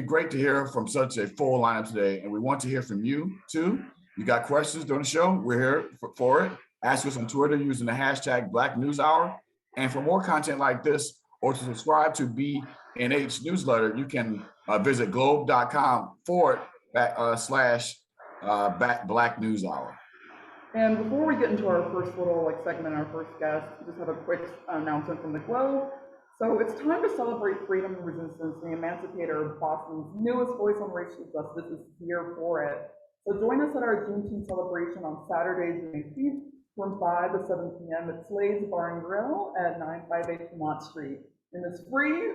great to hear from such a full lineup today, and we want to hear from you too. You got questions during the show? We're here for it. Ask us on Twitter using the hashtag Black News Hour. And for more content like this, or to subscribe to BNH newsletter, you can visit globe.com/Black News Hour. And before we get into our first little segment, our first guest, just have a quick announcement from the Globe. So it's time to celebrate freedom and resistance. The Emancipator, Boston's newest voice on racial justice, is here for it. So join us at our Juneteenth celebration on Saturday, June 18th, from 5 to 7 p.m. at Slade's Bar and Grill at 958 Mott Street. And this free,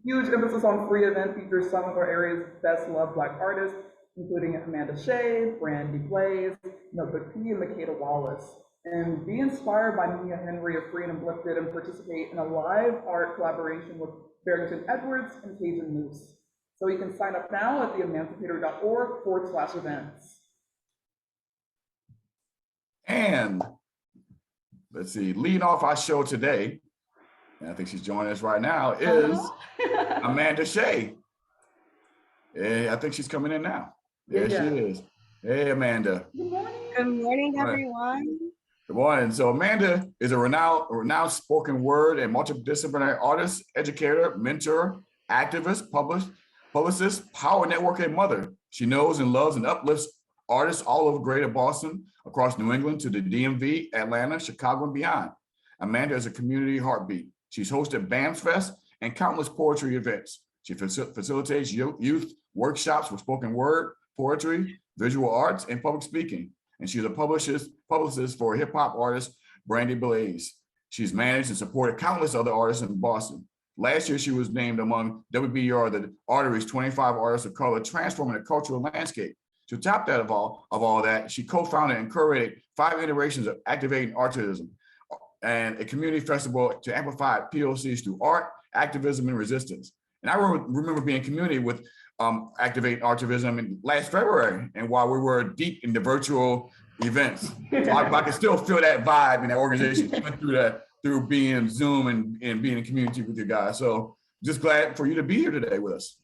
huge emphasis on free event features some of our area's best loved Black artists, including Amanda Shea, Brandy Blaze, Notebook P, and Makeda Wallace. And be inspired by Mia Henry of Free and Uplifted and participate in a live art collaboration with Barrington Edwards and Cajun Moose. So you can sign up now at theemancipator.org/events. And let's see, leading off our show today, and I think she's joining us right now, is Amanda Shea. Hey, I think she's coming in now. There she is. Hey, Amanda. Good morning. Good morning, everyone. Good morning. So Amanda is a renowned spoken word and multidisciplinary artist, educator, mentor, activist, publicist, power networker, and mother. She knows and loves and uplifts artists all over Greater Boston, across New England to the DMV, Atlanta, Chicago, and beyond. Amanda is a community heartbeat. She's hosted BAMS Fest and countless poetry events. She facilitates youth workshops with spoken word, poetry, visual arts, and public speaking. And she's a publicist for hip hop artist Brandy Blaze. She's managed and supported countless other artists in Boston. Last year, she was named among WBER, the Artery's 25 artists of color transforming the cultural landscape. To top that of all that, she co-founded and curated 5 iterations of Activating Artism, and a community festival to amplify POCs through art, activism, and resistance. And I remember being in community with Activating Artivism in last February, and while we were deep in the virtual events, so I can still feel that vibe in that organization, even through being Zoom and being in community with you guys. So just glad for you to be here today with us.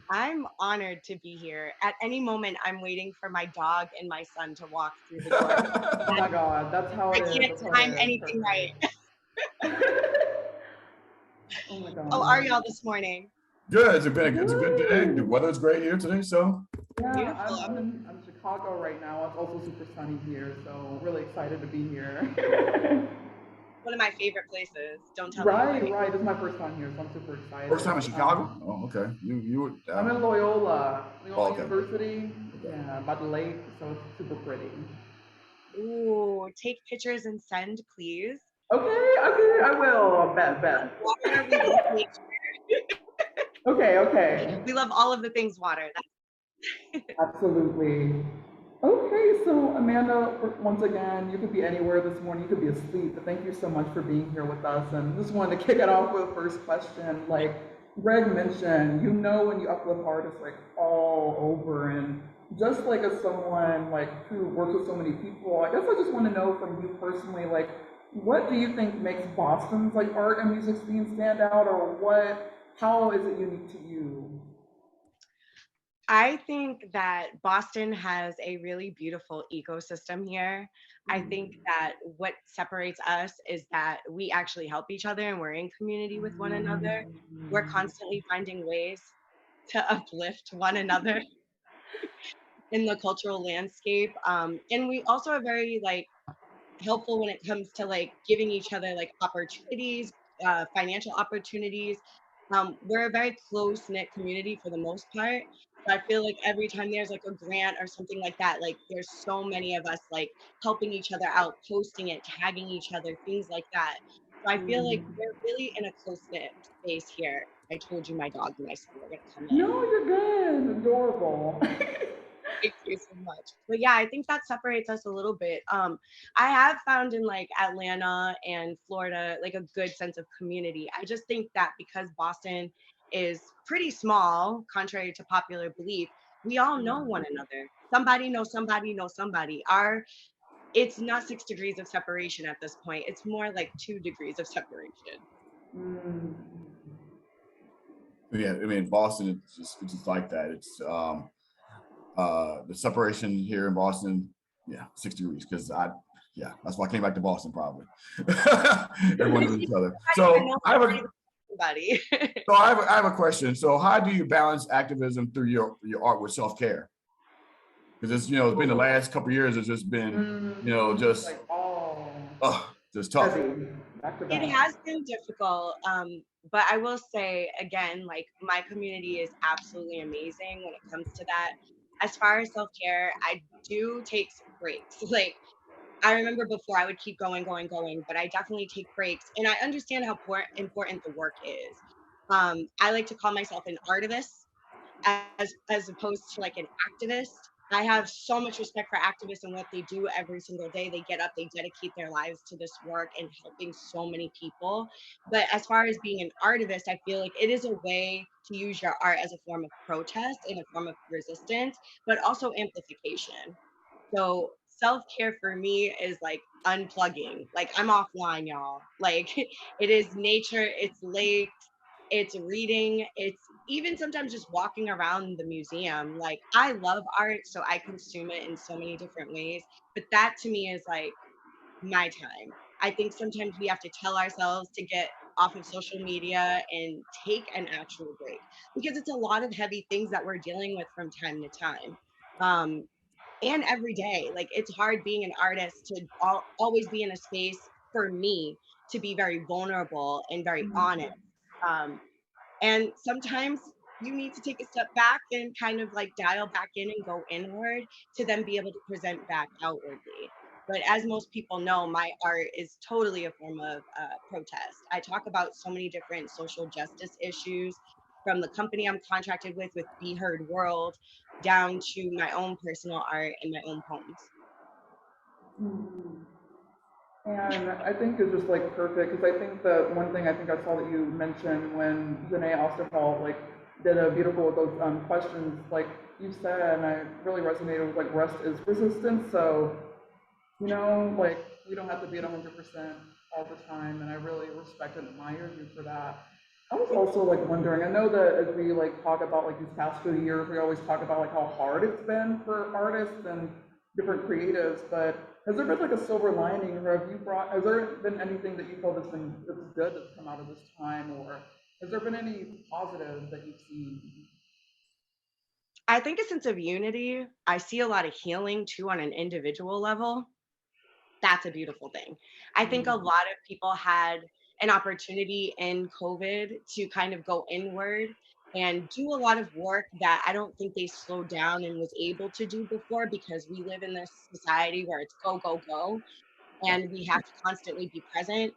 I'm honored to be here. At any moment, I'm waiting for my dog and my son to walk through the door. Oh my God, that's how it is. I can't time anything right. Oh my God. How are y'all this morning? Good. It's a good day. The weather's great here today, so. Yeah, I'm in Chicago right now. It's also super sunny here, so really excited to be here. One of my favorite places. Don't tell me. Right. This is my first time here, so I'm super excited. First time in Chicago? Oh, okay. You. I'm in Loyola okay. University. Yeah, by the lake, so it's super pretty. Ooh, take pictures and send, please. Okay, I will. Bet. Okay. We love all of the things water. Absolutely. Okay, so Amanda, once again, you could be anywhere this morning, you could be asleep, but thank you so much for being here with us. And just wanted to kick it off with the first question. Like Greg mentioned, when you uplift artists all over, and just as someone who works with so many people, I guess I just want to know from you personally, what do you think makes Boston's art and music scene stand out, or how is it unique to you? I think that Boston has a really beautiful ecosystem here. I think that what separates us is that we actually help each other and we're in community with one another. We're constantly finding ways to uplift one another in the cultural landscape. And we also are very helpful when it comes to giving each other opportunities, financial opportunities. We're a very close-knit community for the most part. So I feel every time there's a grant or something like that, there's so many of us helping each other out, posting it, tagging each other, things like that. So I feel we're really in a close-knit space here. I told you my dog and my son were gonna come in. No, you're good. Adorable. Thank you so much. But yeah, I think that separates us a little bit. I have found in Atlanta and Florida a good sense of community. I just think that because Boston is pretty small, contrary to popular belief, we all know one another. Somebody knows somebody knows somebody. It's not 6 degrees of separation at this point. It's more 2 degrees of separation. Yeah, I mean, Boston, it's just like that. It's the separation here in Boston, yeah, 6 degrees. Because yeah, that's why I came back to Boston probably. Everyone knows each other. I know everybody. So I have a question. So how do you balance activism through your art with self care? Because it's it's been the last couple of years. It's just been just Like, oh, just tough. heavy, back to It back. has been difficult, but I will say again, like my community is absolutely amazing when it comes to that. As far as self care, I do take breaks. Like I remember before I would keep going, going, going, but I definitely take breaks, and I understand how important the work is. I like to call myself an artivist as opposed to like an activist. I have so much respect for activists and what they do every single day. They get up, they dedicate their lives to this work and helping so many people. But as far as being an artivist, I feel like it is a way to use your art as a form of protest and a form of resistance, but also amplification. So self-care for me is like unplugging. Like I'm offline, y'all. Like it is nature, it's lakes, it's reading, it's even sometimes just walking around the museum. Like I love art, so I consume it in so many different ways. But that to me is like my time. I think sometimes we have to tell ourselves to get off of social media and take an actual break because it's a lot of heavy things that we're dealing with from time to time. Um, and every day. Like it's hard being an artist to always be in a space for me to be very vulnerable and very honest. Um, and sometimes you need to take a step back and kind of like dial back in and go inward to then be able to present back outwardly. But as most people know, my art is totally a form of protest. I talk about so many different social justice issues from the company I'm contracted with Be Heard World, down to my own personal art and my own poems. Mhm. And I think it's just like perfect because I think that one thing I think I saw that you mentioned when Janae Osterhall like did a beautiful with those questions like you said, and I really resonated with like rest is resistance. So like you don't have to be at 100% all the time, and I really respect and admire you for that. I was also like wondering. I know that as we like talk about like these past few years, we always talk about like how hard it's been for artists and different creatives. But has there been like a silver lining, or have you brought? Has there been anything that you feel that's good that's come out of this time, or has there been any positive that you've seen? I think a sense of unity. I see a lot of healing too on an individual level. That's a beautiful thing. I think a Mm, lot of people had an opportunity in COVID to kind of go inward and do a lot of work that I don't think they slowed down and was able to do before because we live in this society where it's go, go, go, Yeah. and we have to constantly be present.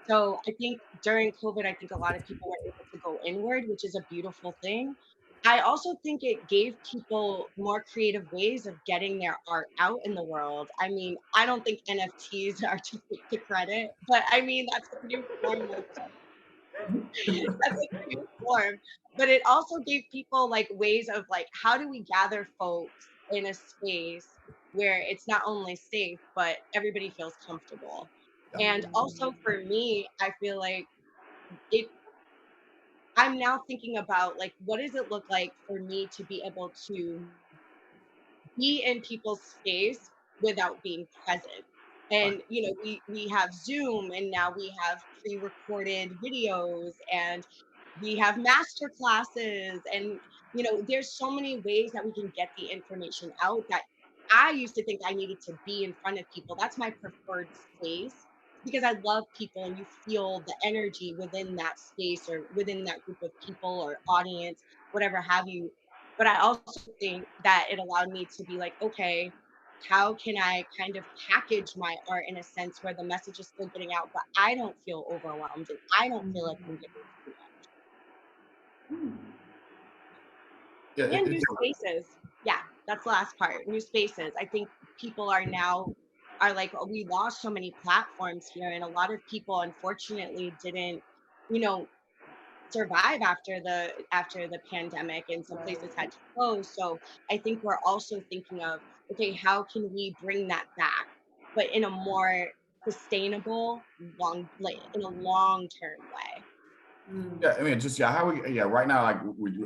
So I think during COVID, I think a lot of people were able to go inward, which is a beautiful thing. I also think it gave people more creative ways of getting their art out in the world. I mean, I don't think NFTs are to credit, but I mean, that's a new form of that's a new form. But it also gave people like ways of like, how do we gather folks in a space where it's not only safe, but everybody feels comfortable. Yeah. And also for me, I feel like it I'm now thinking about like what does it look like for me to be able to be in people's space without being present. Right. And we have Zoom and now we have pre-recorded videos and we have master classes and there's so many ways that we can get the information out that I used to think I needed to be in front of people. That's my preferred space because I love people and you feel the energy within that space or within that group of people or audience, whatever have you. But I also think that it allowed me to be like, okay, how can I kind of package my art in a sense where the message is still getting out, but I don't feel overwhelmed and I don't feel like I'm getting too much. Yeah. And new spaces. Yeah, that's the last part. New spaces. I think people are like, oh, we lost so many platforms here, and a lot of people unfortunately didn't, you know, survive after the pandemic and some right. places had to close. So I think we're also thinking of, okay, how can we bring that back, but in a more sustainable, long, like in a long term way. Yeah, I mean, just how right now, like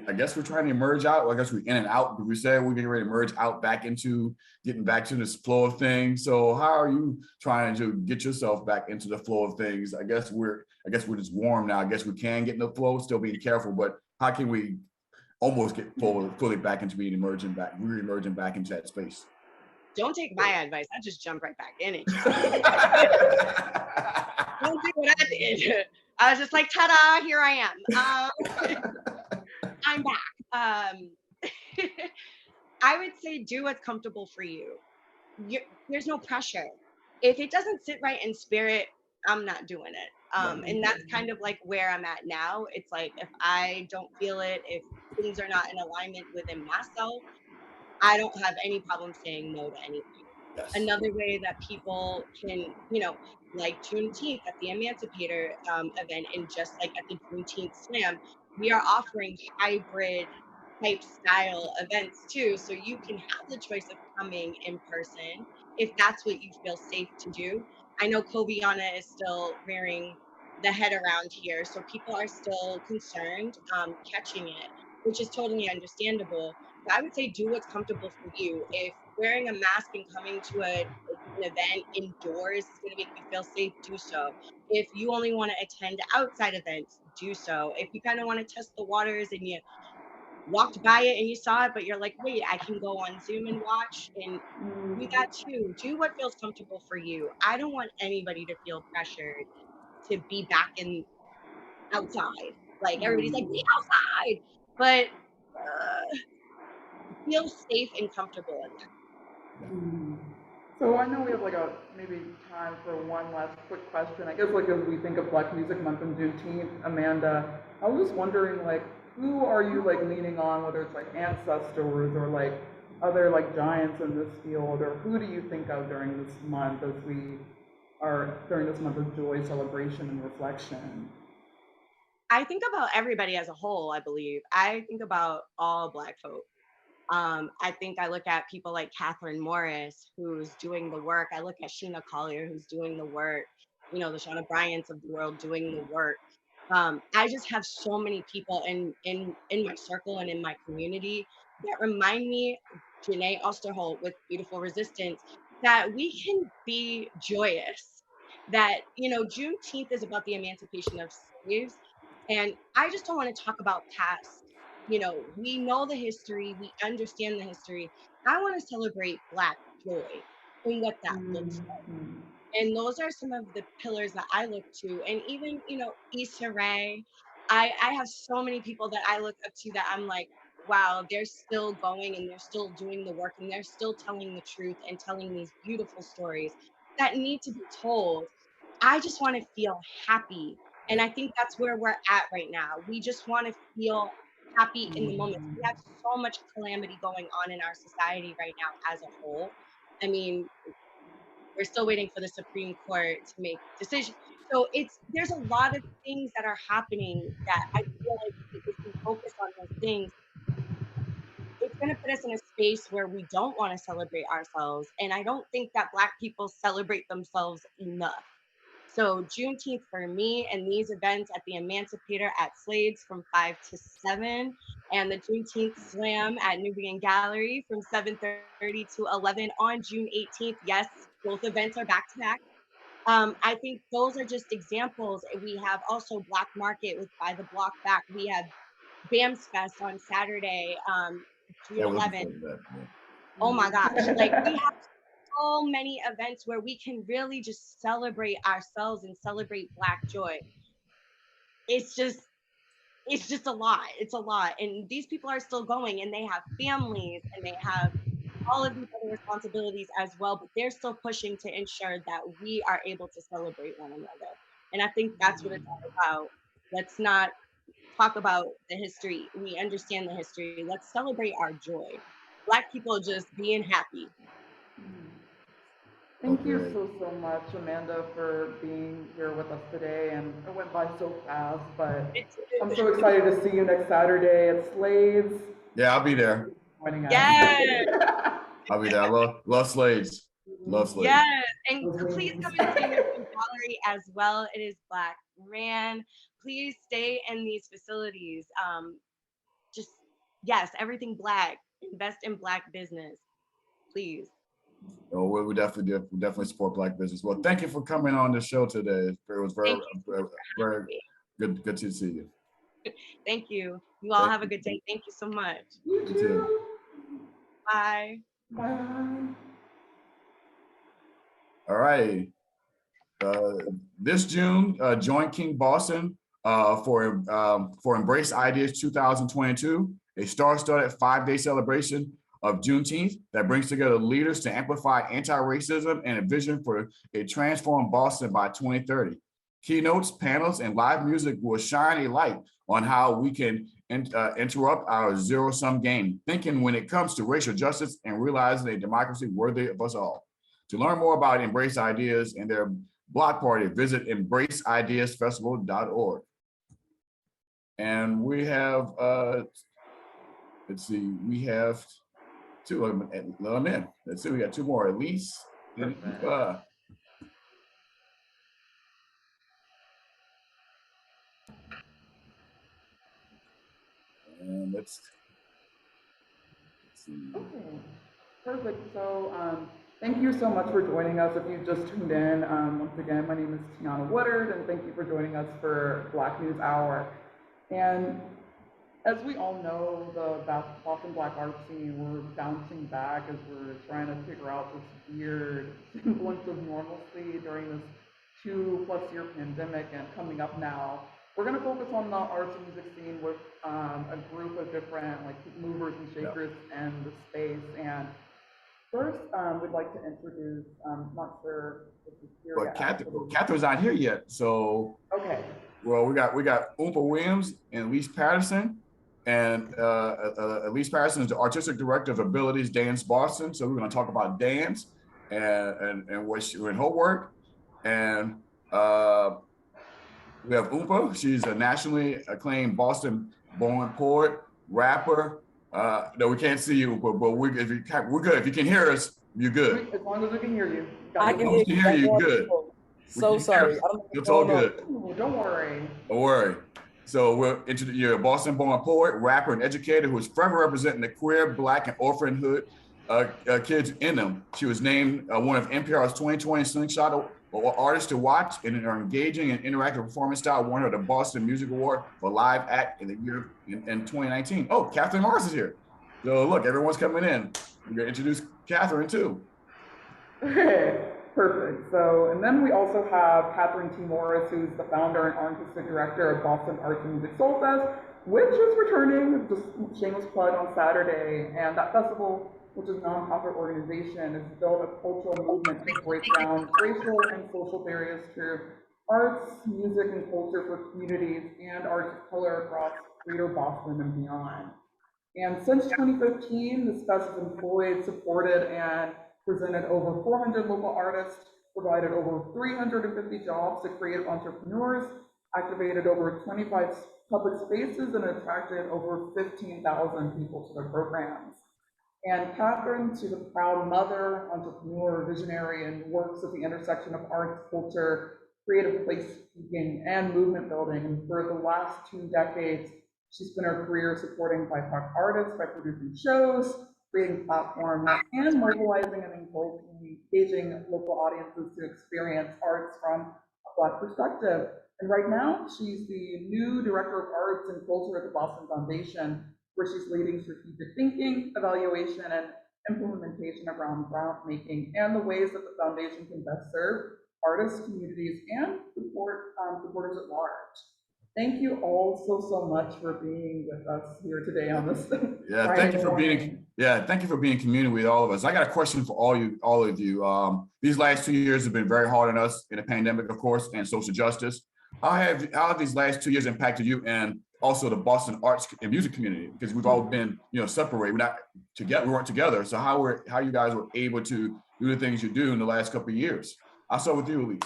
I guess we're trying to emerge out. I guess we're in and out. But we said we're getting ready to merge out back into getting back to this flow of things. So how are you trying to get yourself back into the flow of things? I guess we're just warm now. I guess we can get in the flow, still being careful, but how can we almost get fully back into being re-emerging back into that space? Don't take my advice. I just jump right back in it. Don't do what I did. I was just like, ta-da, here I am. I'm back. I would say do what's comfortable for you. There's no pressure. If it doesn't sit right in spirit, I'm not doing it. And that's kind of like where I'm at now. It's like if I don't feel it, if things are not in alignment within myself, I don't have any problem saying no to anything. Yes. Another way that people can, like Juneteenth at the Emancipator event, and just like at the Juneteenth Slam, we are offering hybrid type style events too. So you can have the choice of coming in person if that's what you feel safe to do. I know Kobiana is still rearing the head around here, so people are still concerned catching it, which is totally understandable. But I would say do what's comfortable for you. If wearing a mask and coming to an event indoors is going to make you feel safe, do so. If you only want to attend outside events, do so. If you kind of want to test the waters and you walked by it and you saw it, but you're like, wait, I can go on Zoom and watch, and do that too. Do what feels comfortable for you. I don't want anybody to feel pressured to be back in outside. Like everybody's like, be outside, but feel safe and comfortable in that. So I know we have like maybe time for one last quick question. I guess like as we think of Black Music Month and Juneteenth, Amanda, I was just wondering like who are you like leaning on, whether it's like ancestors or like other like giants in this field, or who do you think of during this month as we are during this month of joy, celebration, and reflection? I think about everybody as a whole, I believe. I think about all Black folk. I think I look at people like Catherine Morris, who's doing the work. I look at Sheena Collier, who's doing the work. The Shauna Bryants of the world doing the work. I just have so many people in my circle and in my community that remind me, Janae Osterholt with Beautiful Resistance, that we can be joyous. That Juneteenth is about the emancipation of slaves, and I just don't want to talk about past. We know the history, we understand the history. I want to celebrate Black joy and what that looks like. And those are some of the pillars that I look to. And even, Issa Rae, I have so many people that I look up to that I'm like, wow, they're still going and they're still doing the work and they're still telling the truth and telling these beautiful stories that need to be told. I just want to feel happy. And I think that's where we're at right now. We just want to feel happy in the moment. We have so much calamity going on in our society right now as a whole. I mean, we're still waiting for the Supreme Court to make decisions. So there's a lot of things that are happening that I feel like if we focus on those things, it's going to put us in a space where we don't want to celebrate ourselves. And I don't think that Black people celebrate themselves enough. So Juneteenth for me and these events at the Emancipator at Slades from 5 to 7, and the Juneteenth Slam at Nubian Gallery from 7:30 to 11 on June 18th. Yes, both events are back to back. I think those are just examples. We have also Black Market with By the Block Back. We have BAMS Fest on Saturday, June Yeah, we're looking 11th. forward to that. Yeah. Oh my gosh, like we have so many events where we can really just celebrate ourselves and celebrate Black joy. It's just a lot. It's a lot. And these people are still going and they have families and they have all of these other responsibilities as well, but they're still pushing to ensure that we are able to celebrate one another. And I think that's what it's all about. Let's not talk about the history. We understand the history. Let's celebrate our joy. Black people just being happy. Thank you so much, Amanda, for being here with us today. And it went by so fast, but I'm so excited to see you next Saturday at Slades. Yeah, I'll be there. Yes. I'll be there. I love Slades. Love Slades. Yes, and please come and see the gallery as well. It is Black ran. please stay in these facilities. Just, yes, everything Black, invest in Black business, please. Oh, we definitely support Black business. Well, thank you for coming on the show today. It was very, Thank you so very, much for very having me. good to see you. Thank you. You all Thank have a good day. Thank you so much. You you too. too. Bye. Bye. All right. This June, join King Boston for Embrace Ideas 2022, a star-studded 5-day celebration of Juneteenth that brings together leaders to amplify anti-racism and a vision for a transformed Boston by 2030. Keynotes, panels, and live music will shine a light on how we can interrupt our zero-sum game, thinking when it comes to racial justice and realizing a democracy worthy of us all. To learn more about Embrace Ideas and their block party, visit embraceideasfestival.org. And we have, let's see, we have two of them. Let them in. Let's see, we got two more, Elise and and let's see. Okay, perfect. So thank you so much for joining us. If you just tuned in, once again, my name is Tiana Woodard, and thank you for joining us for Black News Hour. And as we all know, the Boston Black art scene, we're bouncing back as we're trying to figure out this weird semblance of normalcy during this 2+ year pandemic and coming up now. We're going to focus on the arts and music scene with a group of different movers and shakers in the space. And first, we'd like to introduce, not sure if you're here But Catherine's not here yet. So okay. Well, we got Oompa Williams and Elise Patterson. And Elise Patterson is the artistic director of Abilities Dance Boston. So we're going to talk about dance and what she in her work. And we have Oompa. She's a nationally acclaimed Boston-born poet, rapper. No, we can't see you, Oompa, but we're good. If you can hear us, you're good. As long as we can hear you. I can hear you. Good. So sorry. It's all good. Ooh, don't worry. Don't worry. So you're a Boston-born poet, rapper, and educator who is forever representing the queer, Black, and orphanhood kids in them. She was named one of NPR's 2020 Slingshot Artists to Watch in her engaging and interactive performance style, won her the Boston Music Award for Live Act in 2019. Oh, Catherine Morris is here. So look, everyone's coming in. We're gonna introduce Catherine too. Okay, perfect. So, and then we also have Catherine T. Morris, who's the founder and artistic director of Boston Arts and Music Soul Fest, which is returning, just shameless plug, on Saturday. And that festival, which is a nonprofit organization, has built a cultural movement to break down racial and social barriers to arts, music, and culture for communities and artists of color across greater Boston and beyond. And since 2015, this fest has employed, supported, and presented over 400 local artists, provided over 350 jobs to creative entrepreneurs, activated over 25 public spaces, and attracted over 15,000 people to their programs. And Catherine, she's a proud mother, entrepreneur, visionary, and works at the intersection of arts, culture, creative place-making, and movement building. And for the last 2 decades, she spent her career supporting BIPOC artists by producing shows, creating platforms, and mobilizing and engaging local audiences to experience arts from a Black perspective. And right now, she's the new Director of Arts and Culture at the Boston Foundation, where she's leading strategic thinking, evaluation, and implementation around grant making and the ways that the foundation can best serve artists, communities, and supporters at large. Thank you all so much for being with us here today on this. Yeah, Friday thank you for morning. thank you for being community with all of us. I got a question for all of you. These last 2 years have been very hard on us in the pandemic, of course, and social justice. How have these last 2 years impacted you and also the Boston arts and music community? Because we've all been, separated. We're not together. We weren't together. So how you guys were able to do the things you do in the last couple of years? I'll start with you, Elise.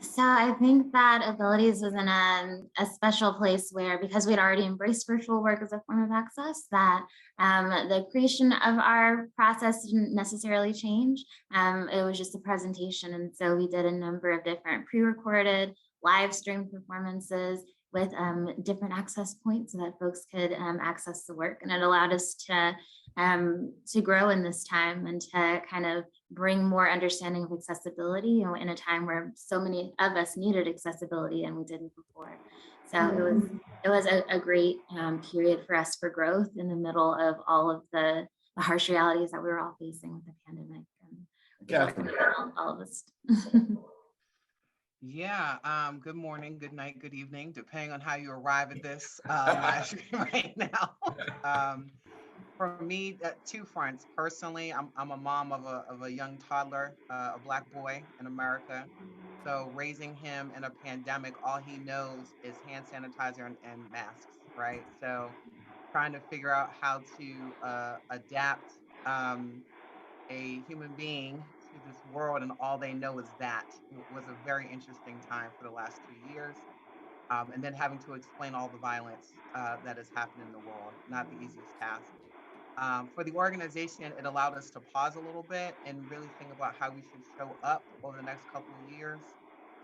So I think that Abilities was in a special place where, because we'd already embraced virtual work as a form of access, that the creation of our process didn't necessarily change. It was just a presentation. And so we did a number of different pre-recorded live stream performances with different access points so that folks could access the work. And it allowed us to grow in this time and to kind of bring more understanding of accessibility, you know, in a time where so many of us needed accessibility and we didn't before. So it was a great period for us for growth in the middle of all of the harsh realities that we were all facing with the pandemic. And Catherine. all of us. Yeah, good morning, good night, good evening, depending on how you arrive at this live stream right now. For me, two fronts. Personally, I'm a mom of a young toddler, a Black boy in America. So raising him in a pandemic, all he knows is hand sanitizer and masks, right? So trying to figure out how to adapt a human being to this world, and all they know is that was a very interesting time for the last 2 years. And then having to explain all the violence that has happened in the world, not the easiest task. For the organization, it allowed us to pause a little bit and really think about how we should show up over the next couple of years,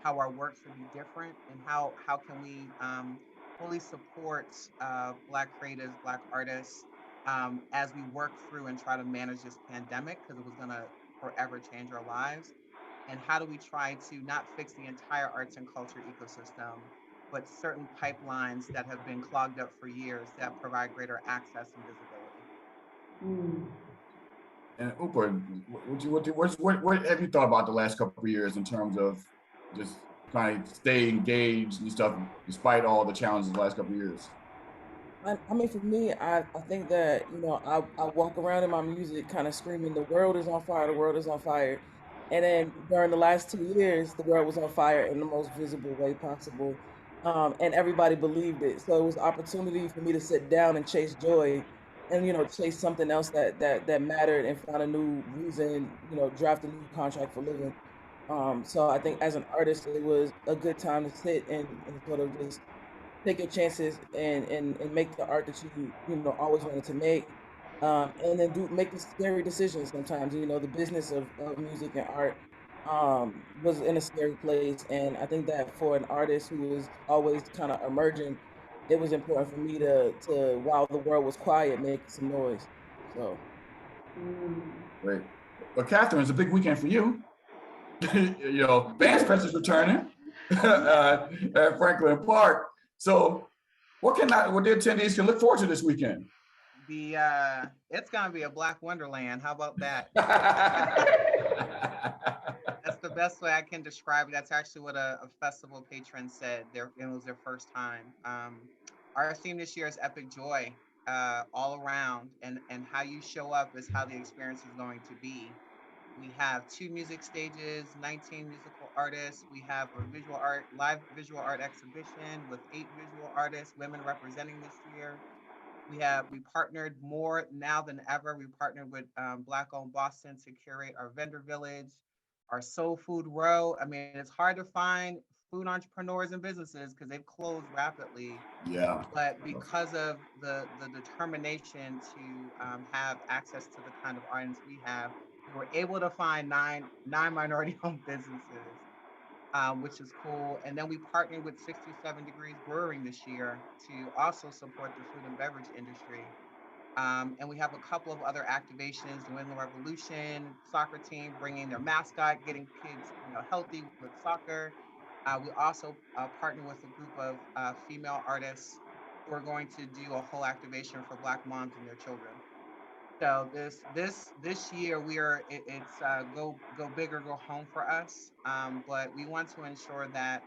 how our work should be different, and how can we fully support Black creatives, Black artists as we work through and try to manage this pandemic, because it was going to forever change our lives. And how do we try to not fix the entire arts and culture ecosystem, but certain pipelines that have been clogged up for years that provide greater access and visibility? And Upa, what have you thought about the last couple of years in terms of just trying to stay engaged and stuff, despite all the challenges of the last couple of years? I mean, for me, I think that, you know, I walk around in my music kind of screaming, the world is on fire, the world is on fire. And then during the last 2 years, the world was on fire in the most visible way possible. And everybody believed it. So it was opportunity for me to sit down and chase joy and, you know, chase something else that mattered and find a new reason, you know, draft a new contract for living. So I think as an artist, it was a good time to sit and sort of just take your chances and make the art that you know always wanted to make, and then do make the scary decisions sometimes. You know, the business of music and art was in a scary place, and I think that for an artist who was always kind of emerging, it was important for me to while the world was quiet, make some noise. So Great. Well, Catherine, it's a big weekend for you. You know, Vance Press is returning at Franklin Park. So what the attendees can look forward to this weekend? It's gonna be a Black Wonderland. How about that? That's the best way I can describe it. That's actually what a festival patron said. It was their first time. Our theme this year is Epic Joy, all around, and how you show up is how the experience is going to be. We have 2 music stages, 19 musical artists. We have a live visual art exhibition with 8 visual artists, women representing this year. We partnered more now than ever. We partnered with Black Owned Boston to curate our vendor village, our soul food row. I mean, it's hard to find food entrepreneurs and businesses because they've closed rapidly. Yeah. But because of the determination to have access to the kind of audience we have, we were able to find nine minority-owned businesses, which is cool. And then we partnered with 67 Degrees Brewing this year to also support the food and beverage industry. And we have a couple of other activations: New England Revolution soccer team bringing their mascot, getting kids, you know, healthy with soccer. We also partner with a group of female artists who are going to do a whole activation for Black moms and their children. So this year it's go big or go home for us. But we want to ensure that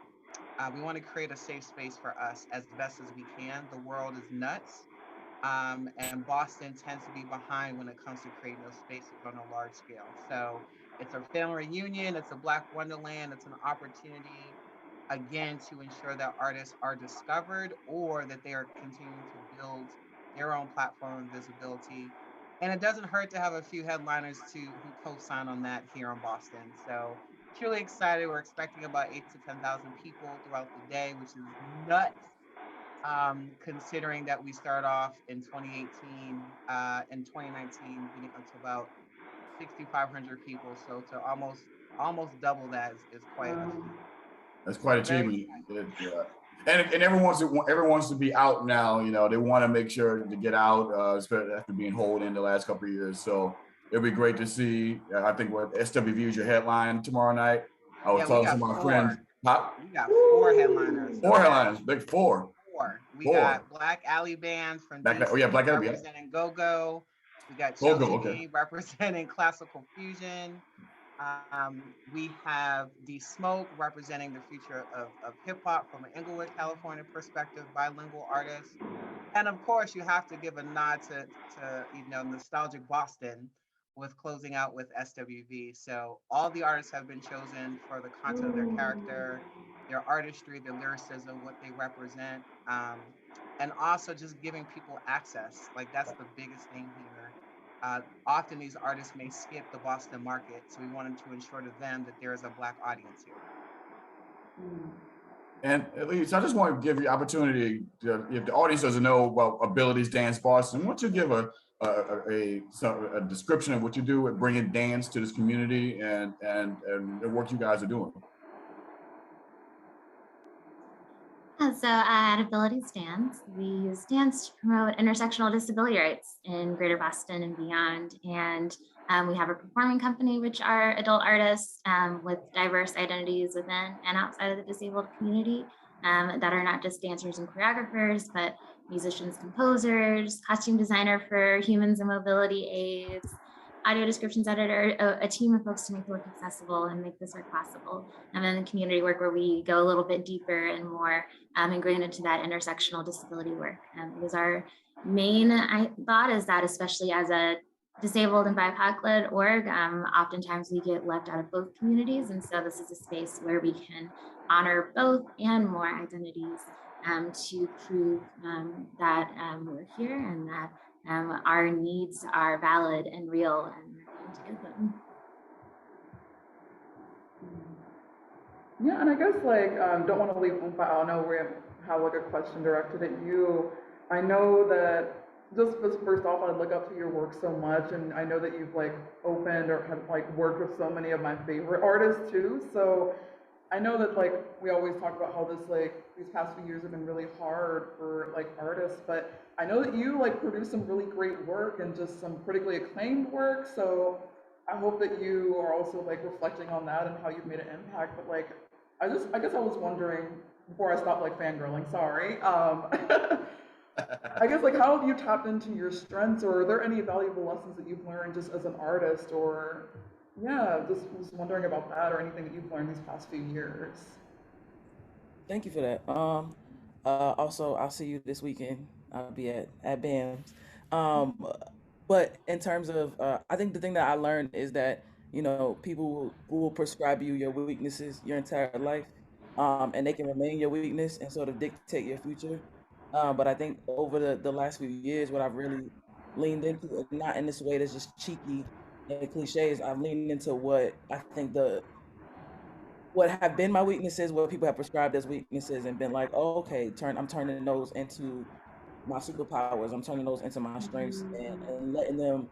we want to create a safe space for us as best as we can. The world is nuts, and Boston tends to be behind when it comes to creating those spaces on a large scale. So it's a family reunion, it's a Black Wonderland, it's an opportunity again to ensure that artists are discovered or that they are continuing to build their own platform and visibility. And it doesn't hurt to have a few headliners who co-sign on that here in Boston. So truly excited. We're expecting about 8 to 10,000 people throughout the day, which is nuts. Considering that we start off in 2018, in 2019, getting up to about 6,500 people. So to almost double that is quite a feat. That's quite Very achievement. And everyone wants to be out now. You know, they want to make sure to get out, especially after being holed in the last couple of years. So it'll be great to see. I think what SWV is your headline tomorrow night. I was Yeah, we talking got to my four. friends. Huh? We got four headliners. Four headlines, big four. We Four. got Black Alley Band from Black, DC oh yeah, Black Alley, yeah. representing Go-Go. We got Go-Go, Chelsea okay. B representing Classical Fusion. We have D Smoke representing the future of hip hop from an Inglewood, California perspective, bilingual artist. And of course, you have to give a nod to nostalgic Boston with closing out with SWV. So all the artists have been chosen for the content of their character, their artistry, their lyricism, what they represent, and also just giving people access. Like that's the biggest thing here. Often these artists may skip the Boston market, so we wanted to ensure to them that there is a Black audience here. And at least I just want to give you opportunity to, if the audience doesn't know about Abilities Dance Boston, why don't you give a description of what you do with bringing dance to this community and the work you guys are doing. So at Abilities Dance, we use dance to promote intersectional disability rights in Greater Boston and beyond. And we have a performing company, which are adult artists with diverse identities within and outside of the disabled community that are not just dancers and choreographers, but musicians, composers, costume designer for humans and mobility aids, audio descriptions editor, a team of folks to make the work accessible and make this work possible. And then the community work where we go a little bit deeper and more ingrained into that intersectional disability work. Because our main thought is that, especially as a disabled and BIPOC-led org, oftentimes we get left out of both communities. And so this is a space where we can honor both and more identities to prove that we're here and that our needs are valid and real, and we're going to get them. Yeah, and I guess like don't want to leave Oompa out. I know we have like a question directed at you. I know that just first off, I look up to your work so much, and I know that you've like opened or have like worked with so many of my favorite artists too. So I know that like we always talk about how this like these past few years have been really hard for like artists, but I know that you like produce some really great work and just some critically acclaimed work. So I hope that you are also like reflecting on that and how you've made an impact. But like I guess I was wondering before I stop like fangirling, sorry. I guess like how have you tapped into your strengths, or are there any valuable lessons that you've learned just as an artist, or yeah, just was wondering about that or anything that you've learned these past few years. Thank you for that. Also, I'll see you this weekend. I'll be at BAMS. But in terms of, I think the thing that I learned is that people will prescribe you your weaknesses your entire life, and they can remain your weakness and sort of dictate your future. But I think over the last few years, what I've really leaned into, and not in this way that's just cheeky and cliches, I've leaned into what I think what have been my weaknesses, what people have prescribed as weaknesses, and been like, oh, okay, I'm turning those into my superpowers. I'm turning those into my strengths, and letting them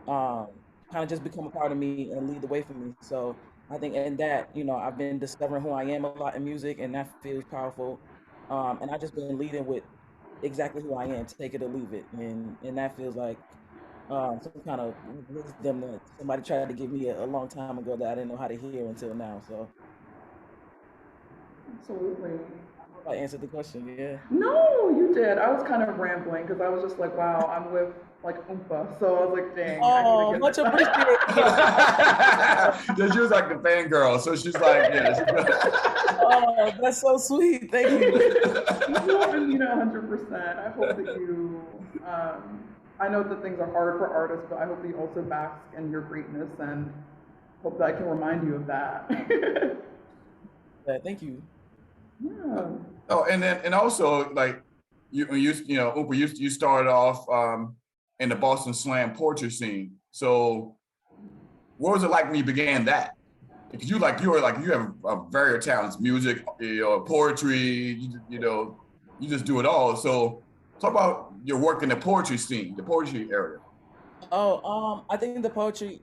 kind of just become a part of me and lead the way for me. So I think in that, I've been discovering who I am a lot in music, and that feels powerful. And I've just been leading with exactly who I am, take it or leave it, and that feels like some kind of wisdom that somebody tried to give me a long time ago that I didn't know how to hear until now. So Absolutely. I hope I answered the question. Yeah. No, you did. I was kind of rambling because I was just like, wow, I'm with like Oompa. So I was like, dang. Oh, much appreciated. She was like the fangirl, so she's like, yeah. Oh, that's so sweet. Thank you. And 100%. I hope that you, I know that things are hard for artists, but I hope that you also bask in your greatness and hope that I can remind you of that. Yeah, thank you. Yeah. Oh, and also like Oompa, you started off in the Boston Slam poetry scene. So what was it like when you began that? because you have very talents, music, poetry, you just do it all. So talk about your work in the poetry scene, the poetry area. I think the poetry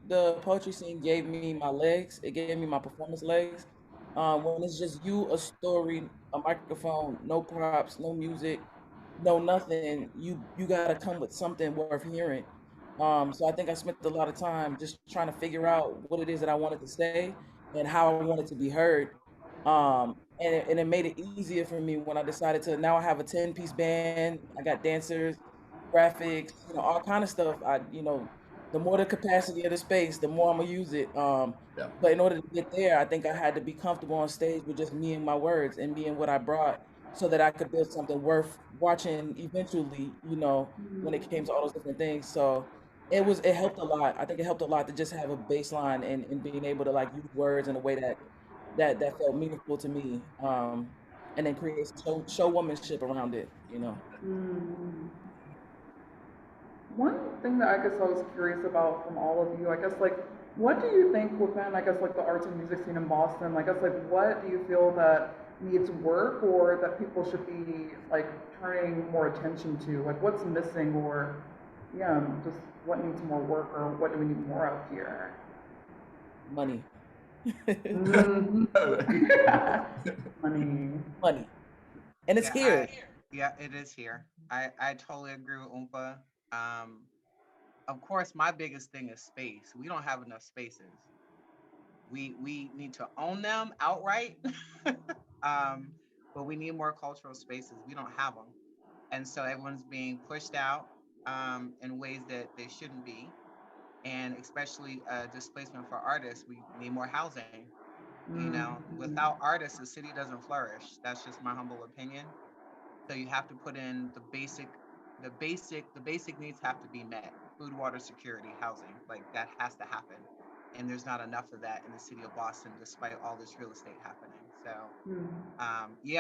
scene gave me my legs. It gave me my performance legs. When it's just you, a story, a microphone, no props, no music, no nothing, you gotta come with something worth hearing. So I think I spent a lot of time just trying to figure out what it is that I wanted to say and how I wanted to be heard. And it made it easier for me when I decided to now I have a 10-piece band. I got dancers, graphics, all kind of stuff. The more the capacity of the space, the more I'm gonna use it. Yeah. But in order to get there, I think I had to be comfortable on stage with just me and my words and me and what I brought so that I could build something worth watching eventually, when it came to all those different things. So it helped a lot. I think it helped a lot to just have a baseline and being able to like use words in a way that felt meaningful to me. And then create some showwomanship around it. One thing that I guess I was curious about from all of you, I guess like, what do you think within, I guess like the arts and music scene in Boston? I guess like, what do you feel that needs work or that people should be like turning more attention to? Like, what's missing or, yeah, just what needs more work or what do we need more of here? Money. Mhm. Money. Money. And it's here. Yeah, it is here. I totally agree with Oompa. Of course, my biggest thing is space. We don't have enough spaces. We need to own them outright. But we need more cultural spaces. We don't have them. And so everyone's being pushed out in ways that they shouldn't be. And especially displacement for artists, we need more housing. Without artists, the city doesn't flourish. That's just my humble opinion. So you have to put in the basic needs have to be met. Food, water, security, housing, like that has to happen. And there's not enough of that in the city of Boston, despite all this real estate happening. So,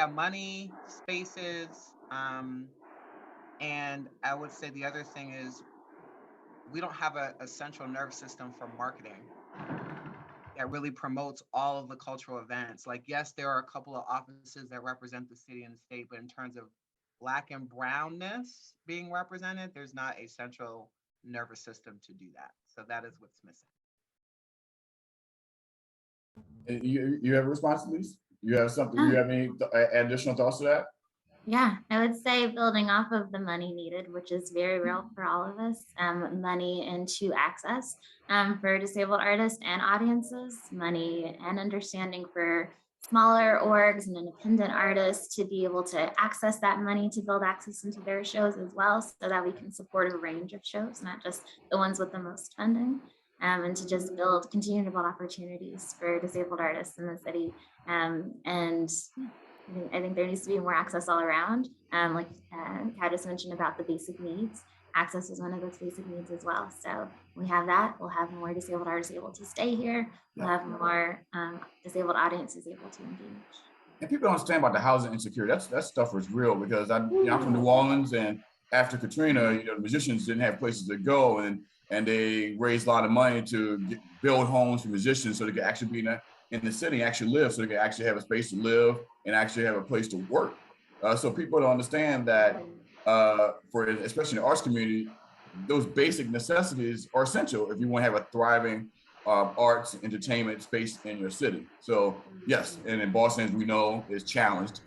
money, spaces, and I would say the other thing is we don't have a central nervous system for marketing that really promotes all of the cultural events. Like, yes, there are a couple of offices that represent the city and the state, but in terms of Black and brownness being represented, there's not a central nervous system to do that. So that is what's missing. You have a response, Lise? You have something? You have any additional thoughts to that? Yeah, I would say building off of the money needed, which is very real for all of us, money into access for disabled artists and audiences, money and understanding for smaller orgs and independent artists to be able to access that money to build access into their shows as well, so that we can support a range of shows, not just the ones with the most funding, and to just continue to build opportunities for disabled artists in the city. I think there needs to be more access all around. Like Kat just mentioned about the basic needs. Access is one of those basic needs as well. So we have that. We'll have more disabled artists able to stay here. We'll have more disabled audiences able to engage. And people don't understand about the housing insecurity. That stuff is real because I'm from New Orleans, and after Katrina, the musicians didn't have places to go, and they raised a lot of money to build homes for musicians so they could actually be in the city, actually live, so they could actually have a space to live and actually have a place to work. So people don't understand that especially in the arts community, those basic necessities are essential if you want to have a thriving arts entertainment space in your city. So yes, and in Boston, as we know, is challenged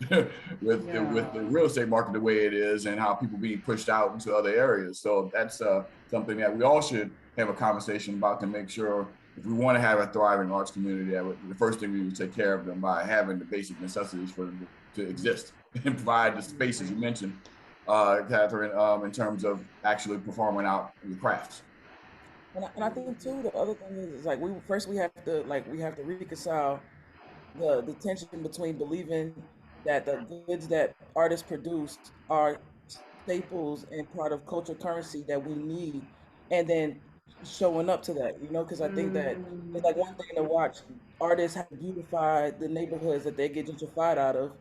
with the real estate market the way it is and how people being pushed out into other areas. So that's something that we all should have a conversation about to make sure if we want to have a thriving arts community, the first thing we would take care of them by having the basic necessities for them to exist and provide the spaces you mentioned, Catherine, in terms of actually performing out your crafts. And I think too, the other thing is like we have to reconcile the tension between believing that the goods that artists produce are staples and part of cultural currency that we need, and then showing up to that, because I think that it's like one thing to watch artists have to beautify the neighborhoods that they get gentrified out of,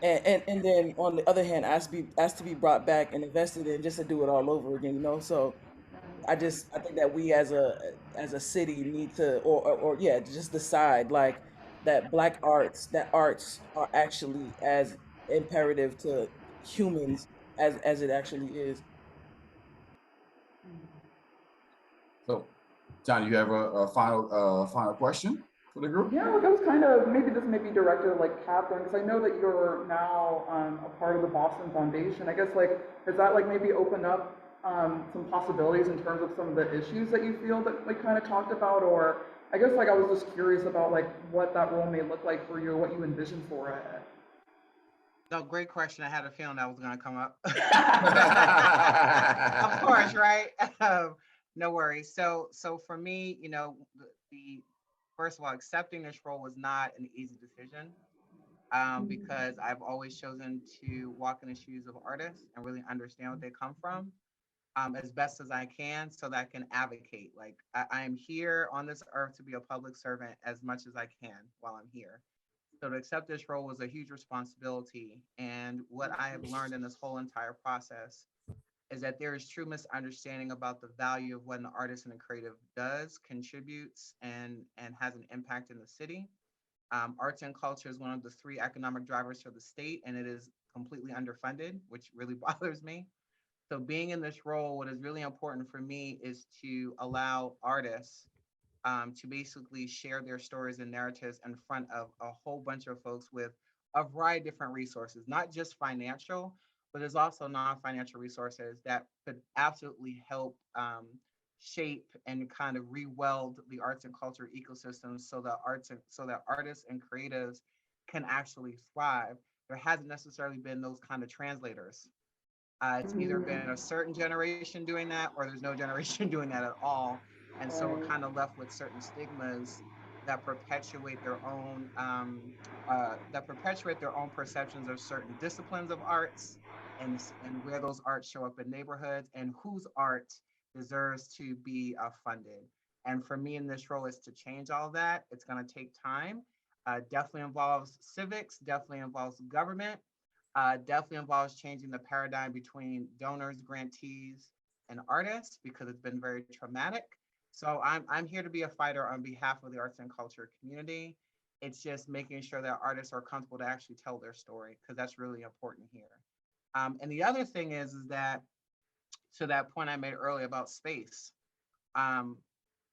and then on the other hand, asked to be brought back and invested in just to do it all over again, So I think that we as a city need to, or just decide like that that arts are actually as imperative to humans as it actually is. So, John, you have a final question for the group? Yeah, like I was kind of, maybe this may be directed at like Catherine, because I know that you're now a part of the Boston Foundation. I guess like, has that like maybe opened up some possibilities in terms of some of the issues that you feel that like kind of talked about? Or I guess like I was just curious about like what that role may look like for you, what you envision for it. No, great question. I had a feeling that was going to come up. Of course, right? No worries. So for me, the first of all, accepting this role was not an easy decision, because I've always chosen to walk in the shoes of artists and really understand what they come from, as best as I can, so that I can advocate. Like I am here on this earth to be a public servant as much as I can while I'm here. So to accept this role was a huge responsibility. And what I have learned in this whole entire process is that there is true misunderstanding about the value of what an artist and a creative does, contributes, and has an impact in the city. Arts and culture is one of the three economic drivers for the state, and it is completely underfunded, which really bothers me. So being in this role, what is really important for me is to allow artists, to basically share their stories and narratives in front of a whole bunch of folks with a variety of different resources, not just financial, but there's also non-financial resources that could absolutely help, shape and kind of re-weld the arts and culture ecosystems, so that artists and creatives can actually thrive. There hasn't necessarily been those kind of translators. It's either been a certain generation doing that, or there's no generation doing that at all. And so we're kind of left with certain stigmas that perpetuate their own perceptions of certain disciplines of arts, and where those arts show up in neighborhoods, and whose art deserves to be funded. And for me in this role is to change all that. It's going to take time. Definitely involves civics, definitely involves government, definitely involves changing the paradigm between donors, grantees, and artists, because it's been very traumatic. So I'm here to be a fighter on behalf of the arts and culture community. It's just making sure that artists are comfortable to actually tell their story, because that's really important here. And the other thing is that, to that point I made earlier about space, um,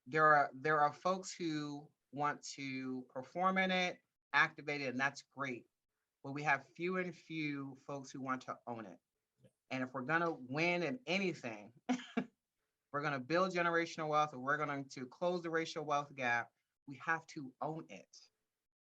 there are folks who want to perform in it, activate it, and that's great. But we have few and few folks who want to own it. And if we're gonna win in anything, we're gonna build generational wealth, or we're going to close the racial wealth gap, we have to own it.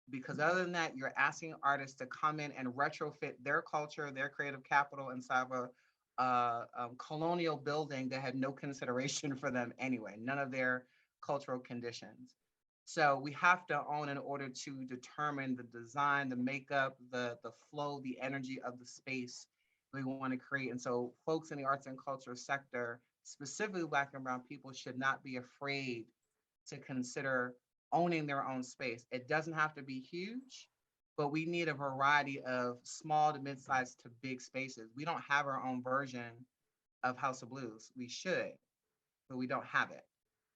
Because other than that, you're asking artists to come in and retrofit their culture, their creative capital inside of a colonial building that had no consideration for them anyway, none of their cultural conditions. So we have to own in order to determine the design, the makeup, the flow, the energy of the space we want to create. And so folks in the arts and culture sector, specifically Black and Brown people, should not be afraid to consider owning their own space. It doesn't have to be huge, but we need a variety of small to mid-sized to big spaces. We don't have our own version of House of Blues. We should, but we don't have it.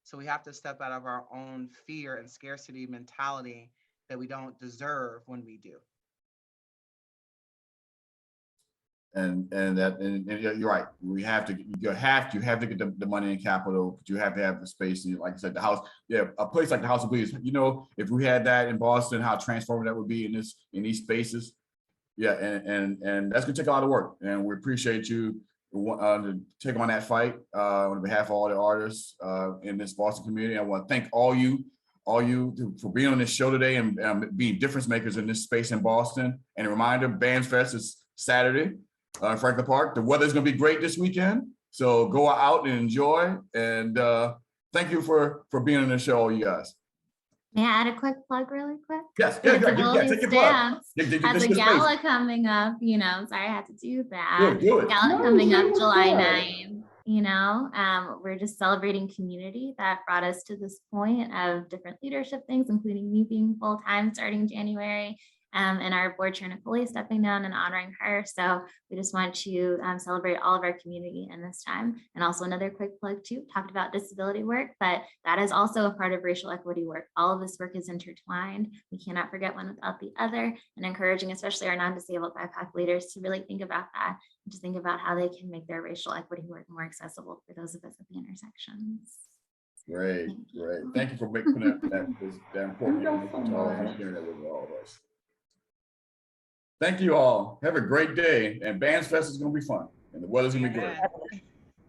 So we have to step out of our own fear and scarcity mentality that we don't deserve when we do. And you're right. You have to get the money and capital, but you have to have the space. And like I said, the house, yeah, a place like the House of Blues. If we had that in Boston, how transformative that would be in these spaces. Yeah, and that's gonna take a lot of work. And we appreciate you to take on that fight on behalf of all the artists in this Boston community. I want to thank all you for being on this show today and being difference makers in this space in Boston. And a reminder, Bands Fest is Saturday. Franklin Park. The weather's going to be great this weekend, so go out and enjoy. And thank you for being on the show, all you guys. May I add a quick plug really quick? Yes, Take take your plug. Has a gala coming up, sorry I had to do that. Do it. Gala coming up July 9th, we're just celebrating community that brought us to this point of different leadership things, including me being full-time starting January. and our board chair Nicole stepping down and honoring her. So we just want to celebrate all of our community in this time. And also another quick plug too, talked about disability work, but that is also a part of racial equity work. All of this work is intertwined. We cannot forget one without the other, and encouraging especially our non-disabled BIPOC leaders to really think about that and to think about how they can make their racial equity work more accessible for those of us at the intersections. Great, Thank you. great. Thank you for making that important Thank you so information to all of us, much. sharing that with all of us. Thank you all. Have a great day. And Bands Fest is going to be fun. And the weather's going to be great. Amen.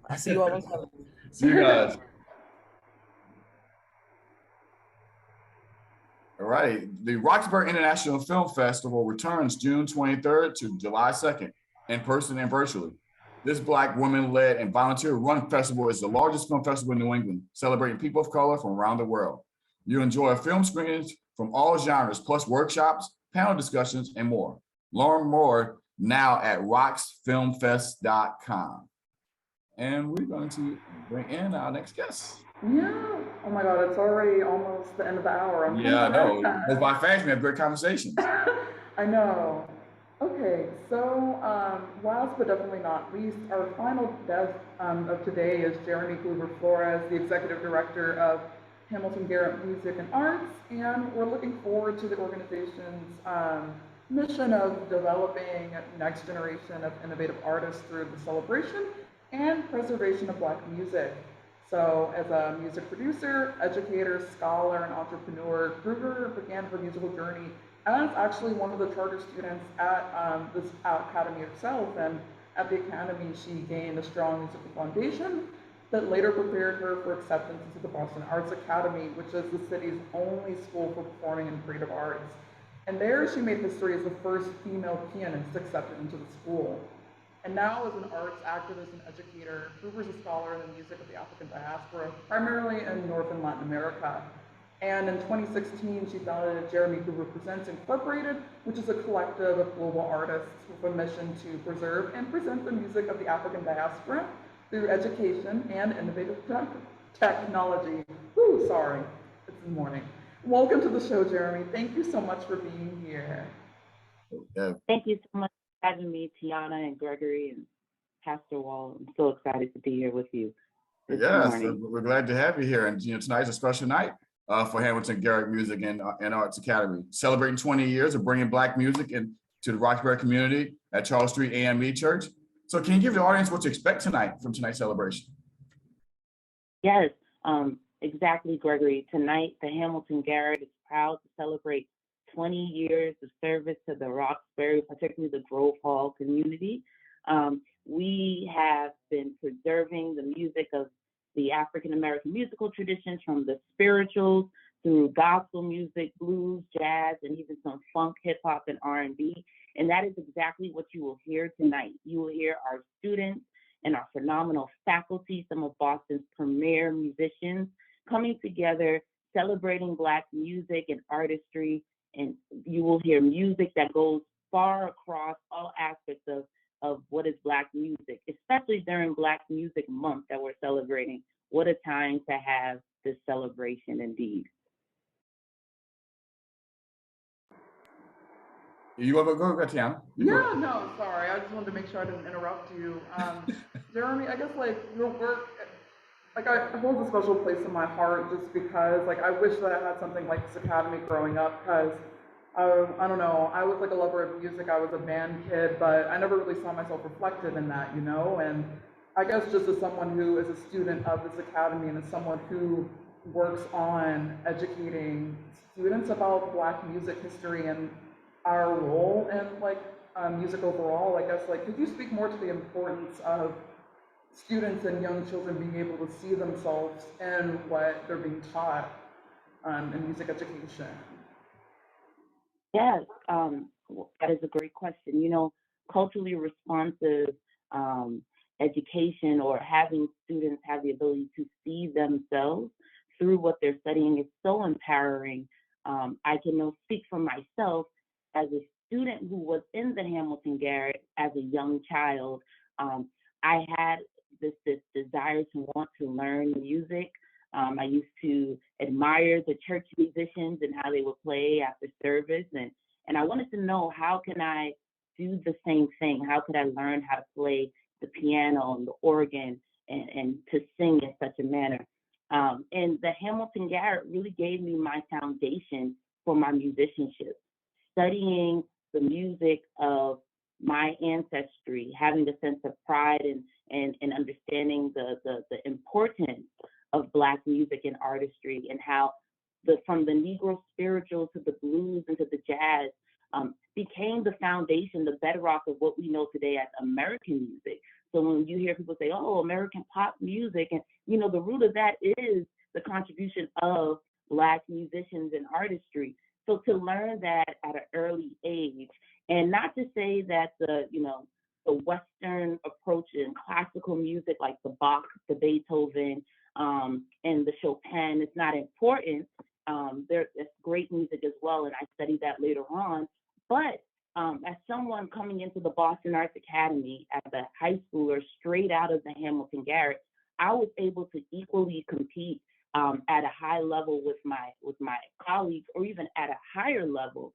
I see you all on Saturday. See you guys. All right. The Roxbury International Film Festival returns June 23rd to July 2nd, in person and virtually. This Black women-led and volunteer-run festival is the largest film festival in New England, celebrating people of color from around the world. You enjoy film screenings from all genres, plus workshops, panel discussions, and more. Learn more now at roxfilmfest.com. And we're going to bring in our next guest. Yeah. Oh my God, it's already almost the end of the hour. Yeah, I know. kinda It goes by fast. We have great conversations. I know. Okay, so last but definitely not least, our final guest of today is Jeremy Kluber Flores, the Executive Director of Hamilton Garrett Music and Arts, and we're looking forward to the organization's mission of developing next generation of innovative artists through the celebration and preservation of Black music. So as a music producer, educator, scholar, and entrepreneur, Gruber began her musical journey as actually one of the charter students at this academy itself. And at the academy, she gained a strong musical foundation that later prepared her for acceptance into the Boston Arts Academy, which is the city's only school for performing and creative arts. And there she made history as the first female pianist accepted into the school. And now as an arts activist and educator, Gruber's a scholar in the music of the African diaspora, primarily in North and Latin America. And in 2016, she founded Jeremy Gruber Presents Incorporated, which is a collective of global artists with a mission to preserve and present the music of the African diaspora through education and innovative technology. Ooh, sorry, it's the morning. Welcome to the show, Jeremy. Thank you so much for being here. Thank you so much for having me, Tiana and Gregory and Pastor Wall. I'm so excited to be here with you this Yes, morning. we're glad to have you here. And tonight's a special night for Hamilton Garrett Music and Arts Academy, celebrating 20 years of bringing Black music into the Roxbury community at Charles Street AME Church. So can you give the audience what to expect tonight from tonight's celebration? Yes, exactly, Gregory. Tonight, the Hamilton Garrett is proud to celebrate 20 years of service to the Roxbury, particularly the Grove Hall community. We have been preserving the music of the African-American musical traditions, from the spirituals through gospel music, blues, jazz, and even some funk, hip hop, and R&B. And that is exactly what you will hear tonight. You will hear our students and our phenomenal faculty, some of Boston's premier musicians, coming together, celebrating Black music and artistry. And you will hear music that goes far across all aspects of what is Black music, especially during Black Music Month that we're celebrating. What a time to have this celebration indeed. You want to go, Tiana? Yeah, no, sorry. I just wanted to make sure I didn't interrupt you. Jeremy, I guess like your work, like I hold a special place in my heart just because like I wish that I had something like this academy growing up, because I don't know, I was like a lover of music. I was a band kid, but I never really saw myself reflected in that, you know? And I guess just as someone who is a student of this academy and as someone who works on educating students about Black music history and our role in like music overall, I guess like, could you speak more to the importance of students and young children being able to see themselves in what they're being taught in music education? Yes, that is a great question. You know, culturally responsive education, or having students have the ability to see themselves through what they're studying, is so empowering. I can speak for myself as a student who was in the Hamilton Garrett as a young child. I had this desire to want to learn music. I used to admire the church musicians and how they would play after service, And I wanted to know, how can I do the same thing? How could I learn how to play the piano and the organ and to sing in such a manner? And the Hamilton Garrett really gave me my foundation for my musicianship. Studying the music of my ancestry, having a sense of pride and understanding the importance of Black music and artistry, and how from the Negro spiritual to the blues and to the jazz became the foundation, the bedrock of what we know today as American music. So when you hear people say, oh, American pop music, and the root of that is the contribution of Black musicians and artistry. So to learn that at an early age, and not to say that the Western approach in classical music, like the Bach, the Beethoven, and the Chopin, is not important. There's great music as well, and I studied that later on. But as someone coming into the Boston Arts Academy as a high schooler straight out of the Hamilton Garrett, I was able to equally compete at a high level with my colleagues, or even at a higher level,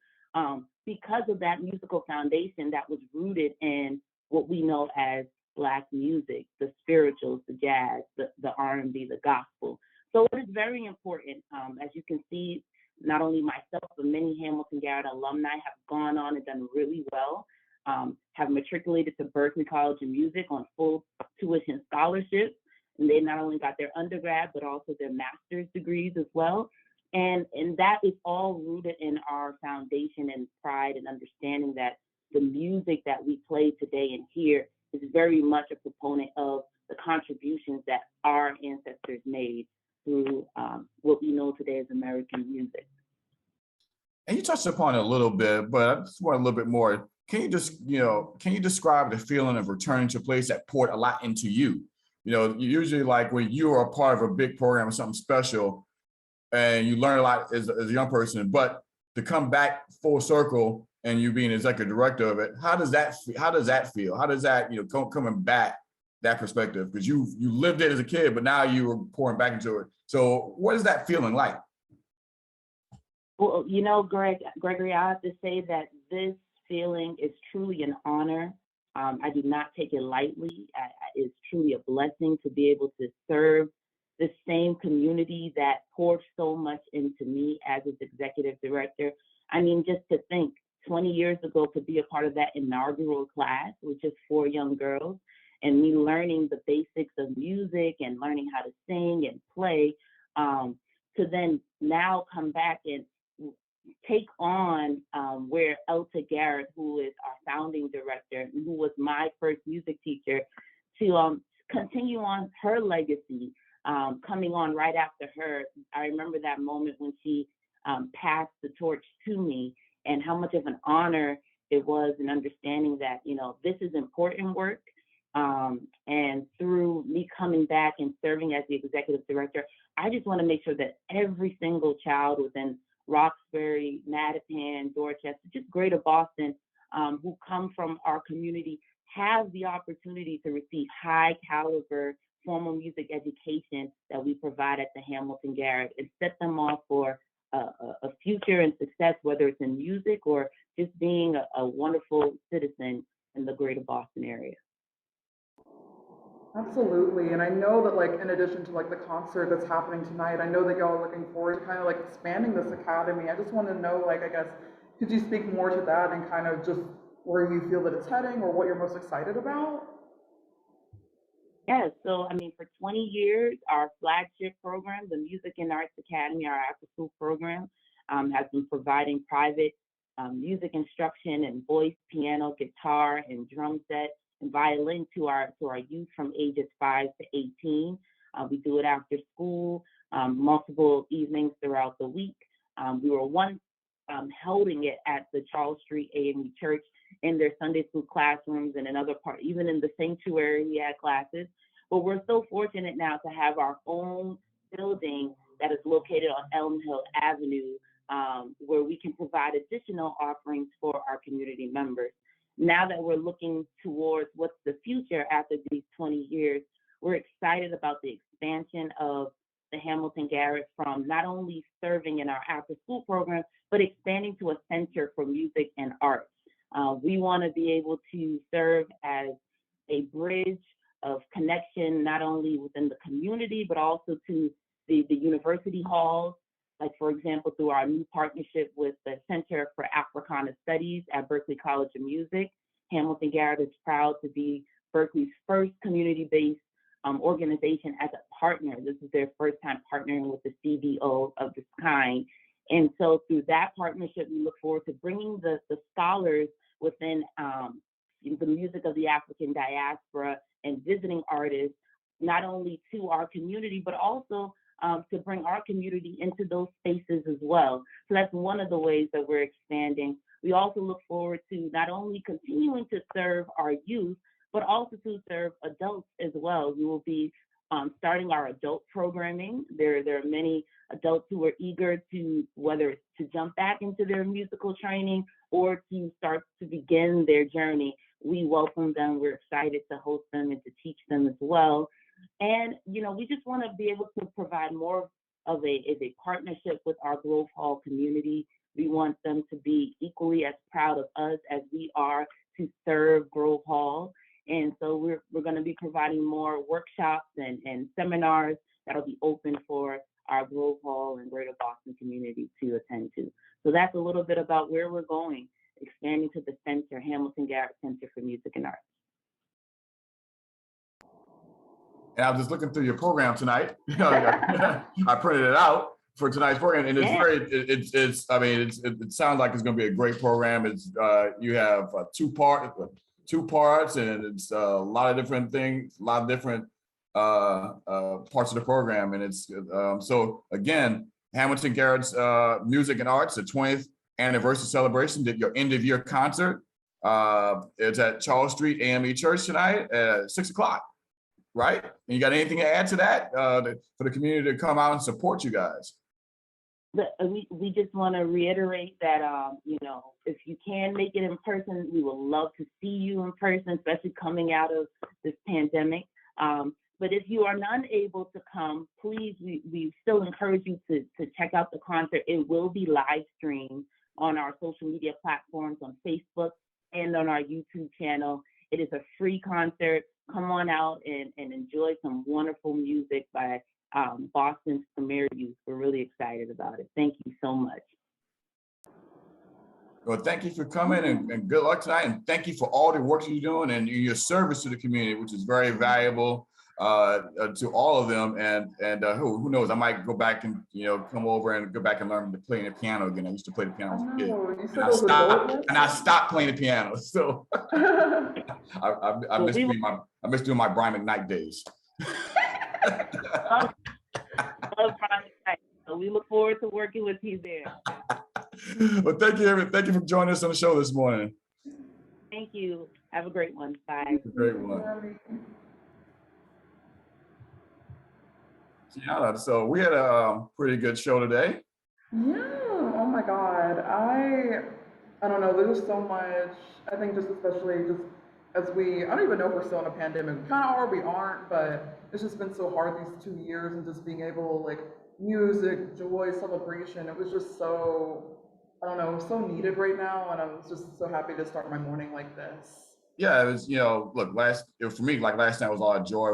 because of that musical foundation that was rooted in what we know as Black music, the spirituals, the jazz, the R&B, the gospel. So it is very important. As you can see, not only myself, but many Hamilton Garrett alumni have gone on and done really well, have matriculated to Berklee College of Music on full tuition scholarships. And they not only got their undergrad, but also their master's degrees as well. And that is all rooted in our foundation and pride and understanding that the music that we play today and hear is very much a proponent of the contributions that our ancestors made through what we know today as American music. And you touched upon it a little bit, but I just want a little bit more. Can you describe the feeling of returning to a place that poured a lot into you? Usually like when you are a part of a big program or something special and you learn a lot as a young person, but to come back full circle and you being executive director of it, how does that feel? How does that, coming back, that perspective? Because you lived it as a kid, but now you were pouring back into it. So what is that feeling like? Well, Gregory, I have to say that this feeling is truly an honor. I do not take it lightly. It's truly a blessing to be able to serve the same community that poured so much into me as its executive director. I mean, just to think, 20 years ago, to be a part of that inaugural class with just 4 young girls, and me learning the basics of music and learning how to sing and play, to then now come back and take on where Elta Garrett, who is our founding director, who was my first music teacher, to continue on her legacy, coming on right after her. I remember that moment when she passed the torch to me, and how much of an honor it was, in understanding that, this is important work. And through me coming back and serving as the executive director, I just want to make sure that every single child within Roxbury, Mattapan, Dorchester, just greater Boston, who come from our community, have the opportunity to receive high caliber formal music education that we provide at the Hamilton Garrett, and set them off for a future and success, whether it's in music or just being a wonderful citizen in the greater Boston area. Absolutely, and I know that in addition to the concert that's happening tonight, I know that y'all are looking forward to kind of expanding this academy. I just want to know, I guess, could you speak more to that and kind of just where you feel that it's heading or what you're most excited about? Yes, so for 20 years, our flagship program, the Music and Arts Academy, our after-school program, has been providing private music instruction and voice, piano, guitar, and drum set, and violin to our youth from ages 5 to 18. We do it after school, multiple evenings throughout the week. We were once holding it at the Charles Street AME Church in their Sunday school classrooms, and another part, even in the sanctuary, we had classes. But we're so fortunate now to have our own building that is located on Elm Hill Avenue, where we can provide additional offerings for our community members. Now that we're looking towards what's the future after these 20 years, we're excited about the expansion of the Hamilton Garrett from not only serving in our after school program, but expanding to a center for music and arts. We want to be able to serve as a bridge of connection, not only within the community, but also to the university halls. Like, for example, through our new partnership with the Center for Africana Studies at Berklee College of Music, Hamilton Garrett is proud to be Berklee's first community-based organization as a partner. This is their first time partnering with the CBO of this kind. And so through that partnership, we look forward to bringing the scholars within the music of the African diaspora and visiting artists, not only to our community, but also to bring our community into those spaces as well. So that's one of the ways that we're expanding. We also look forward to not only continuing to serve our youth, but also to serve adults as well. We will be starting our adult programming. There are many adults who are eager to, whether it's to jump back into their musical training or to start to begin their journey. We welcome them. We're excited to host them and to teach them as well. And, you know, we just want to be able to provide more of a partnership with our Grove Hall community. We want them to be equally as proud of us as we are to serve Grove Hall. And so we're going to be providing more workshops and seminars that'll be open for our Grove Hall and Greater Boston community to attend to. So that's a little bit about where we're going, expanding to the center, Hamilton Garrett Center for Music and Arts. And I was just looking through your program tonight. I printed it out for tonight's program, and it's I mean, it sounds like it's going to be a great program. It's you have two parts, and it's a lot of different things, a lot of different parts of the program, and it's so again, Hamilton Garrett's Music and Arts, the 20th anniversary celebration, did your end of year concert. It's at Charles Street AME Church tonight at 6 o'clock. Right? And you got anything to add to that for the community to come out and support you guys? We just want to reiterate that, you know, if you can make it in person, we would love to see you in person, especially coming out of this pandemic. But if you are not able to come, please, we still encourage you to check out the concert. It will be live streamed on our social media platforms, on Facebook and on our YouTube channel. It is a free concert. Come on out and enjoy some wonderful music by Boston's premier youth. We're really excited about it. Thank you so much. Well, thank you for coming and good luck tonight. And thank you for all the work you're doing and your service to the community, which is very valuable to all of them. And who knows, I might go back and, you know, come over and go back and learn to play the piano again. I used to play the piano as a kid. And I stopped playing the piano. So I miss doing my Brian McKnight days. Love Brian McKnight. So we look forward to working with you there. Well, thank you for joining us on the show this morning. Thank you. Have a great one. Bye. A great one. Yeah, so we had a pretty good show today. Yeah, oh my God. I don't know, there's so much, I think just especially just as I don't even know if we're still in a pandemic. We kind of are, we aren't, but it's just been so hard these 2 years, and just being able, like, music, joy, celebration, it was just so, I don't know, so needed right now, and I was just so happy to start my morning like this. Yeah, it was, you know, look, for me, like last night was all joy.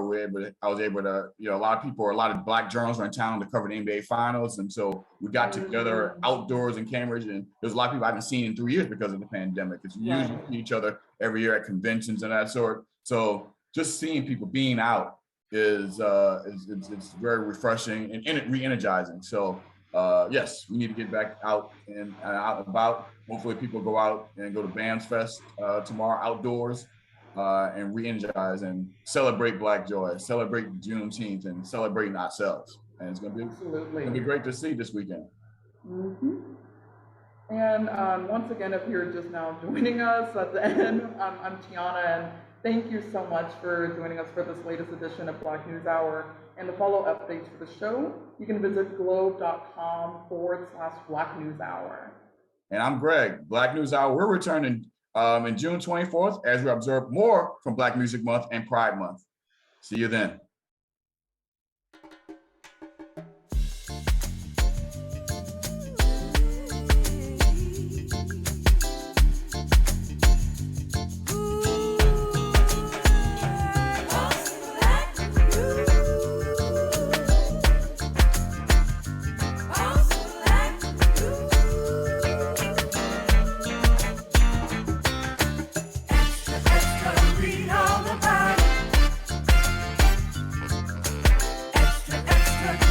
I was able to, you know, a lot of Black journalists were in town to cover the NBA finals. And so we got together outdoors in Cambridge, and there's a lot of people I haven't seen in 3 years because of the pandemic. It's usually see each other every year at conventions and that sort. So just seeing people being out is it's very refreshing and re-energizing. So yes, we need to get back out and out and about. Hopefully people go out and go to BAMS Fest tomorrow outdoors and re-energize and celebrate Black joy, celebrate Juneteenth, and celebrating ourselves. And it's gonna be great to see this weekend. Mm-hmm. And once again, if you're just now joining us at the end, I'm Tiana, and thank you so much for joining us for this latest edition of Black News Hour. And to follow updates for the show, you can visit globe.com/Black News Hour. And I'm Greg. Black News Hour, we're returning in June 24th as we observe more from Black Music Month and Pride Month. See you then.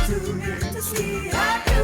Tune in to see our